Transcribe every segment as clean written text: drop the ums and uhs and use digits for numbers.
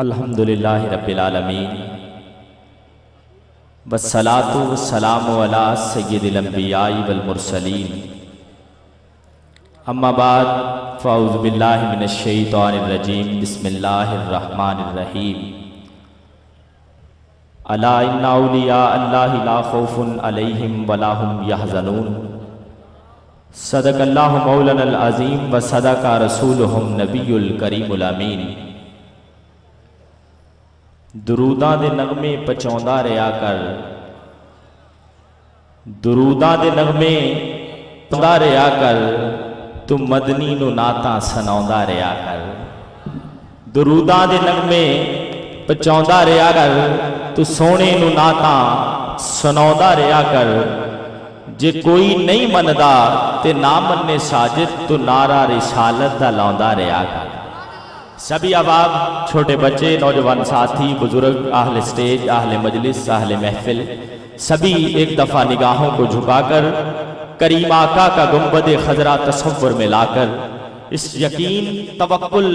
الحمدللہ رب العالمین والصلاة والسلام علی سید الانبیاء والمرسلین اما بعد فاعوذ باللہ من الشیطان الرجیم بسم اللہ الرحمن الرحیم الا ان اولیاء اللہ لا خوف علیہم ولا هم یحزنون صدق اللہ مولانا العظیم وصدق رسولہ نبی الکریم الامین دروداں دے نغمے پچاوندا رہیا کر دروداں دے نغمے پچاوندا رہیا کر تو مدنی نو نعتاں سناوندا رہیا کر دروداں دے نغمے پچاوندا رہیا کر تو سونے نو نعتاں سناوندا رہیا کر جے کوئی نہیں مندا تے نہ مننے ساجد تو نعرہ رسالت دا لاوندا رہیا کر سبھی احباب، چھوٹے بچے، نوجوان ساتھی، بزرگ، اہل اسٹیج، اہل مجلس، اہل محفل، سبھی ایک دفعہ نگاہوں کو جھکا کر کریم آقا کا گنبد خضرا تصور میں لا کر اس یقین توکل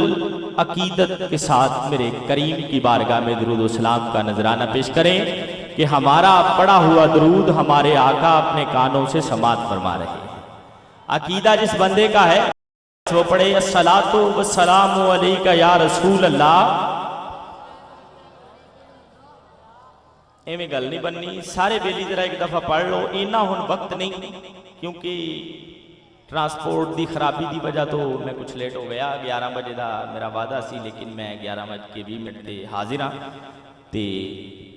عقیدت کے ساتھ میرے کریم کی بارگاہ میں درود و سلام کا نذرانہ پیش کریں کہ ہمارا پڑھا ہوا درود ہمارے آقا اپنے کانوں سے سماعت فرما رہے ہیں۔ عقیدہ جس بندے کا ہے وہ پڑھے الصلاۃ والسلام علیک یا رسول اللہ۔ ایویں گل نہیں بننی، سارے بیلی ذرا ایک دفعہ پڑھ لو، اینا ہن وقت نہیں کیونکہ ٹرانسپورٹ دی خرابی دی وجہ تو میں کچھ لیٹ ہو گیا۔ 11 بجے دا میرا وعدہ سی لیکن میں 11:20 تے حاضر ہاں تے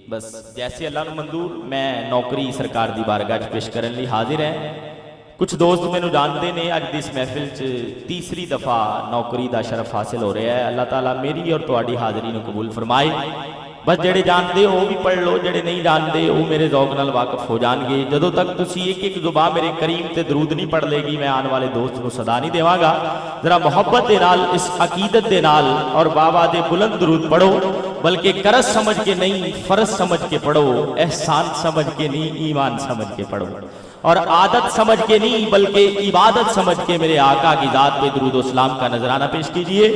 بس جیسے اللہ نو منظور میں نوکری سرکار دی بارگاہ وچ پیش کرن لئی حاضر ہے۔ کچھ دوست مینوں جانتے نے اج دی اس محفل چ تیسری دفعہ نوکری دا شرف حاصل ہو رہا ہے۔ اللہ تعالیٰ میری اور تہاڈی حاضری نو قبول فرمائے۔ بس جڑے جانتے ہو وہ بھی پڑھ لو، جڑے نہیں جانتے وہ میرے ذوق نال واقف ہو جان گے۔ جدوں تک تسی ایک ایک زبان میرے کریم تے درود نہیں پڑھ لے گی میں آنے والے دوست نو صدا نہیں دیواں گا۔ ذرا محبت دے نال اس عقیدت دے نال اور بابا دے بلند درود پڑھو، بلکہ قرض سمجھ کے نہیں فرض سمجھ کے پڑھو، احسان سمجھ کے نہیں ایمان سمجھ کے پڑھو، اور عادت سمجھ کے نہیں بلکہ عبادت سمجھ کے میرے آقا کی ذات پہ درود و سلام کا نذرانہ پیش کیجئے۔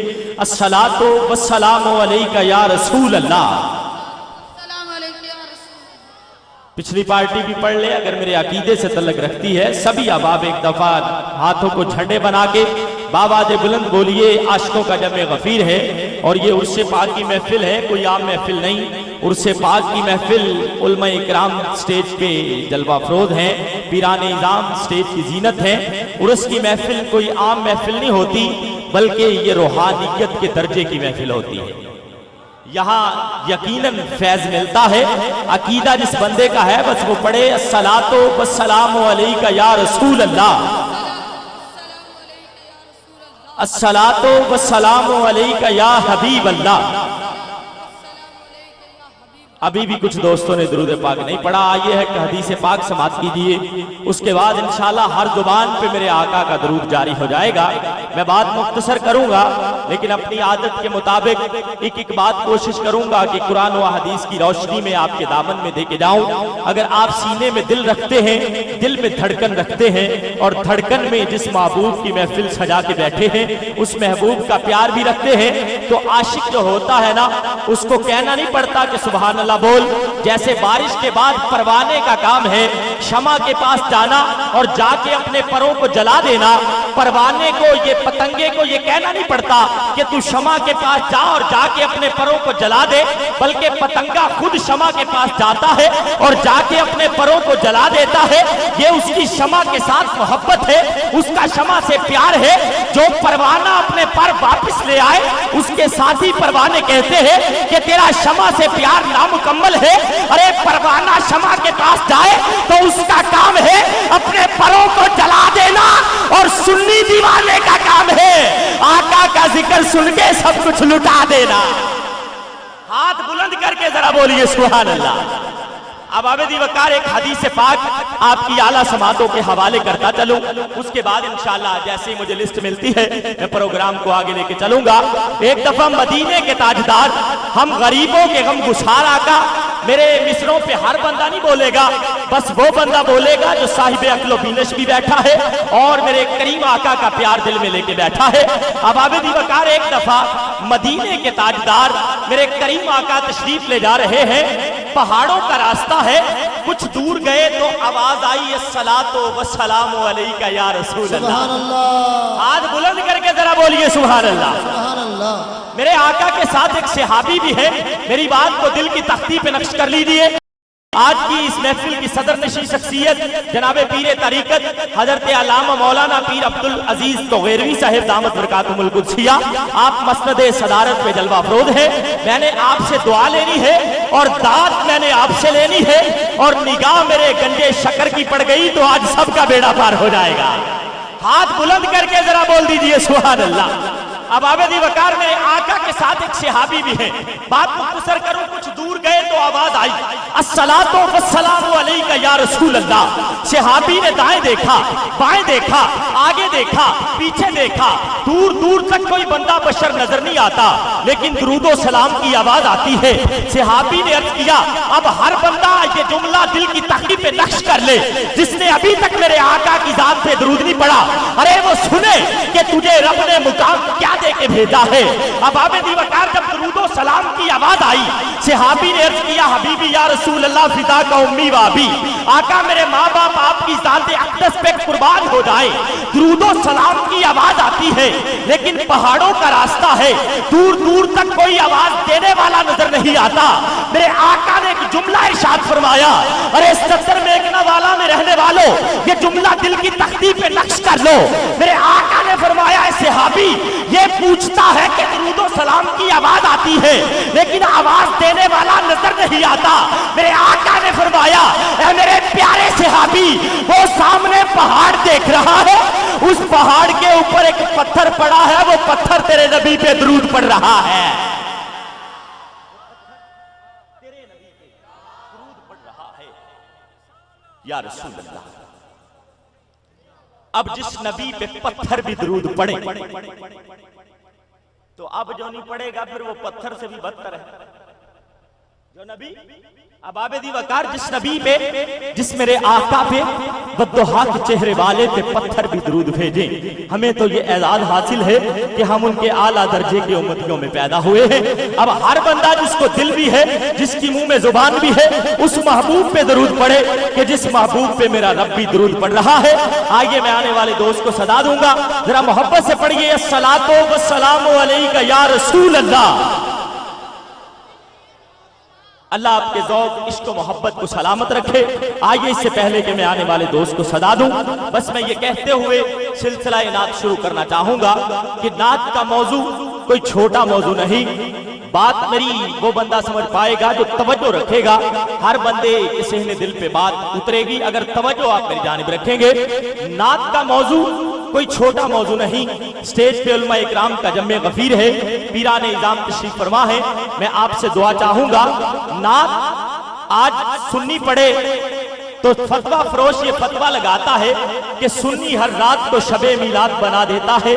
الصلاۃ والسلام علیک یا رسول اللہ۔ پچھلی پارٹی بھی پڑھ لے اگر میرے عقیدے سے تعلق رکھتی ہے۔ سبھی احباب ایک دفعہ ہاتھوں کو جھنڈے بنا کے بابا دے بلند بولیے، عاشقوں کا جمع غفیر ہے اور یہ عرس پاک کی محفل ہے، کوئی عام محفل نہیں۔ عرس پاک کی محفل، علماء اکرام سٹیج پہ جلوہ افروز ہیں، پیران اعظام سٹیج کی زینت ہے۔ عرس کی محفل کوئی عام محفل نہیں ہوتی بلکہ یہ روحانیت کے درجے کی محفل ہوتی ہے۔ یہاں یقیناً فیض ملتا ہے۔ عقیدہ جس بندے کا ہے بس وہ پڑھے الصلاۃ والسلام علیک یا رسول اللہ، الصلاۃ والسلام علیک یا حبیب اللہ۔ ابھی بھی کچھ دوستوں نے درود پاک نہیں پڑھا، آئیے ہے کہ حدیث پاک سماعت کیجئے، اس کے بعد انشاءاللہ ہر زبان پہ میرے آقا کا درود جاری ہو جائے گا۔ میں بات مختصر کروں گا لیکن اپنی عادت کے مطابق ایک ایک بات کوشش کروں گا کہ قرآن و حدیث کی روشنی میں آپ کے دامن میں دے کے جاؤں۔ اگر آپ سینے میں دل رکھتے ہیں، دل میں دھڑکن رکھتے ہیں اور دھڑکن میں جس محبوب کی محفل سجا کے بیٹھے ہیں اس محبوب کا پیار بھی رکھتے ہیں تو عاشق جو ہوتا ہے نا اس کو کہنا نہیں پڑتا کہ سبحان اللہ بول۔ جیسے بارش کے بعد پروانے کا کام ہے شمع کے پاس جانا اور جا کے اپنے پروں کو جلا دینا، پروانے کو یہ پتنگے کو یہ کہنا نہیں پڑتا کہ تو شمع کے پاس جا اور جا کے اپنے پروں کو جلا دے، بلکہ پتنگا خود شمع کے پاس جاتا ہے اور جا کے اپنے پروں کو جلا دیتا ہے۔ یہ اس کی شمع کے ساتھ محبت ہے، اس کا شمع سے پیار ہے۔ جو پروانہ اپنے پر واپس لے آئے اس کے ساتھی پروانے کہتے ہیں کہ تیرا شمع سے پیار نامکمل ہے۔ ارے پروانہ شمع کے پاس جائے تو اس کا کام ہے اپنے پروں کو جلا دینا اور سنی دیوانے کا کام ہے آقا کا ذکر سن کے سب کچھ لٹا دینا۔ ہاتھ بلند کر کے ذرا بولیے سبحان اللہ۔ اب عابدی وقار ایک حدیث پاک آپ کی اعلیٰ سماعتوں کے حوالے کرتا چلوں، اس کے بعد انشاءاللہ جیسے ہی مجھے لسٹ ملتی ہے میں پروگرام کو آگے لے کے چلوں گا۔ ایک دفعہ مدینے کے تاجدار، ہم غریبوں کے غم گسار آقا، میرے مصروں پہ ہر بندہ نہیں بولے گا، بس وہ بندہ بولے گا جو صاحب عقل و بینش بھی بیٹھا ہے اور میرے کریم آقا کا پیار دل میں لے کے بیٹھا ہے۔ اب عابدی وقار ایک دفعہ مدینے کے تاجدار میرے کریم آقا تشریف لے جا رہے ہیں، پہاڑوں کا راستہ ہے، کچھ دور گئے تو آواز آئی الصلاۃ والسلام علیک یا رسول اللہ۔ ہاتھ بلند کر کے ذرا بولیے سبحان اللہ۔ میرے آقا کے ساتھ ایک صحابی بھی ہے، میری بات کو دل کی تختی پہ نقش کر لیجیے۔ آج کی اس محفل کی صدر نشین شخصیت جناب پیر طریقت حضرت علامہ مولانا پیر عبدالعزیز توغیروی صاحب دامت برکاتہم القدسیہ، آپ مسند صدارت پہ جلوہ افروز ہے۔ میں نے آپ سے دعا لینی ہے اور داد میں نے آپ سے لینی ہے، اور نگاہ میرے گنجے شکر کی پڑ گئی تو آج سب کا بیڑا پار ہو جائے گا۔ ہاتھ بلند کر کے ذرا بول دیجئے سبحان اللہ۔ اب عابد وقار میرے آقا کے ساتھ ایک صحابی بھی ہے، بات مختصر کروں، کچھ دور گئے تو آواز آئی الصلاۃ والسلام علیک یا رسول اللہ۔ صحابی نے دائیں دیکھا، بائیں دیکھا، آگے دیکھا، پیچھے دیکھا، دور دور تک کوئی بندہ بشر نظر نہیں آتا، لیکن درود و سلام کی آواز آتی ہے۔ صحابی نے عرض کیا اب ہر بندہ یہ جملہ دل کی تختی پہ نقش کر لے، جس نے ابھی تک میرے آقا کی ذات پہ درود نہیں پڑھا، ارے وہ سنے کہ تجھے رب نے مقام کیا دے کے بھیجا ہے۔ اب عابد وقار جب درود و سلام کی آواز آئی، صحابی نے عرض کیا حبیبی یا رسول اللہ فدا کا امی و ابی، آقا میرے ماں باپ آپ کی ذات اقدس پہ قربان ہو جائے۔ درود و سلام کی آواز آتی ہے، لیکن پہاڑوں کا راستہ ہے، دور دور تک کوئی آواز دینے والا نظر نہیں آتا۔ میرے آقا نے ایک جملہ ارشاد فرمایا، ارے ستر میگنا والا میں رہنے والوں یہ جملہ دل کی تختی پہ نقش کر لو۔ میرے آقا نے فرمایا اے صحابی یہ پوچھتا ہے کہ درود و سلام کی آواز آتی ہے لیکن آواز دینے والا نظر نہیں آتا۔ میرے آقا نے فرمایا اے میرے پیارے صحابی وہ سامنے پہاڑ دیکھ رہا ہے، اس پہاڑ کے اوپر ایک پتھر پڑا ہے، وہ پتھر تیرے نبی پہ درود پڑھ رہا ہے، تیرے نبی پہ درود پڑھ رہا ہے یا رسول اللہ۔ اب جس نبی پہ پتھر بھی درود پڑے تو اب جو نہیں پڑے گا پھر وہ پتھر سے بھی بدتر ہے۔ جو نبی اب عابد وقار جس نبی پہ جس میرے آقا پہ بددعا کے چہرے والے پہ پتھر بھی درود بھیجیں، ہمیں تو یہ اعزاز حاصل ہے کہ ہم ان کے اعلیٰ درجے کے امتیوں میں پیدا ہوئے ہیں۔ اب ہر بندہ جس کو دل بھی ہے، جس کی منہ میں زبان بھی ہے، اس محبوب پہ درود پڑھے کہ جس محبوب پہ میرا رب بھی درود پڑھ رہا ہے۔ آئیے میں آنے والے دوست کو صدا دوں گا، ذرا محبت سے پڑھیے الصلاۃ والسلام علیک یا رسول اللہ۔ اللہ آپ کے ذوق عشق و محبت کو سلامت رکھے۔ آئیے اس سے پہلے کہ میں آنے والے دوست کو صدا دوں، بس میں یہ کہتے ہوئے سلسلہ نعت شروع کرنا چاہوں گا کہ نعت کا موضوع کوئی چھوٹا موضوع نہیں۔ بات میری وہ بندہ سمجھ پائے گا جو توجہ رکھے گا، ہر بندے کے صحن دل پہ بات اترے گی اگر توجہ آپ میری جانب رکھیں گے۔ نعت کا موضوع کوئی چھوٹا موضوع نہیں، سٹیج پہ علماء اکرام کا جمع غفیر ہے، پیران اعظام تشریف فرما ہے، میں آپ سے دعا چاہوں گا۔ نعت آج سنی پڑھے تو فتویٰ فروش یہ فتویٰ لگاتا ہے کہ سنی ہر رات کو شب میلاد بنا دیتا ہے،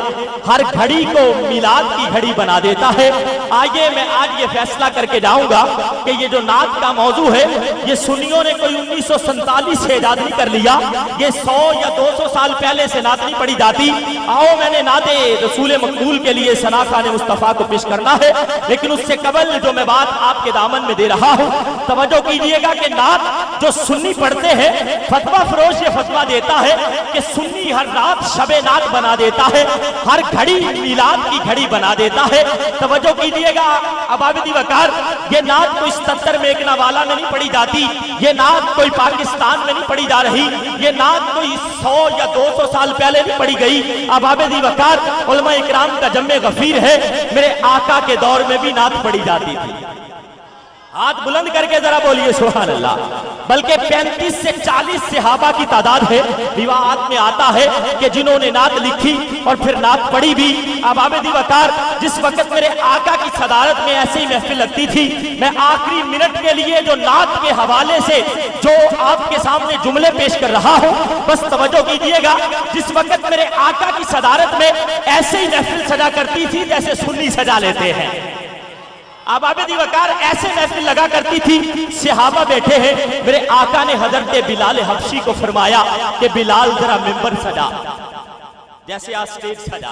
ہر گھڑی کو میلاد کی گھڑی بنا دیتا ہے۔ آئیے میں آج یہ فیصلہ کر کے جاؤں گا کہ یہ جو نعت کا موضوع ہے یہ سنیوں نے کوئی 1947 سے ایجاد نہیں کر لیا، یہ 100 یا 200 سال پہلے سے نعت نہیں پڑھی جاتی۔ آؤ میں نے نعت رسول مقبول کے لیے ثنا خوان مصطفیٰ کو پیش کرنا ہے، لیکن اس سے قبل جو میں بات آپ کے دامن میں دے رہا ہوں توجہ کیجئے گا کہ نعت جو سنی پڑھتے ہیں، فتویٰ فروش یہ فتویٰ دیتا ہے کہ سنی ہر رات شب نعت بنا دیتا ہے، ہر گھڑی میلاد کی گھڑی بنا دیتا ہے۔ توجہ کیجئے گا اب عابد وقار یہ نعت کوئی 77 میگنا والا میں نہیں پڑھی جاتی، یہ نعت کوئی پاکستان میں نہیں پڑھی جا رہی، یہ نعت کوئی 100 یا 200 سال پہلے بھی پڑھی گئی۔ اب عابد وقار علماء اکرام کا جمع غفیر ہے، میرے آقا کے دور میں بھی نعت پڑھی جاتی تھی۔ ہاتھ بلند کر کے ذرا بولیے سبحان اللہ۔ بلکہ 35 سے 40 صحابہ کی تعداد ہے، روایات میں آتا ہے کہ جنہوں نے نعت لکھی اور پھر نعت پڑھی بھی۔ اب عابد وقار جس وقت میرے آقا کی صدارت میں ایسی ہی محفل لگتی تھی، میں آخری منٹ کے لیے جو نعت کے حوالے سے جو آپ کے سامنے جملے پیش کر رہا ہوں بس توجہ کیجئے گا۔ جس وقت میرے آقا کی صدارت میں ایسے ہی محفل سجا کرتی تھی جیسے سنی سجا لیتے ہیں۔ اب عابد وقار ایسے محفل لگا کرتی تھی، صحابہ بیٹھے ہیں، میرے آقا نے حضرت بلال حبشی کو فرمایا کہ بلال ذرا ممبر سجا، جیسے آج سٹیج سجا،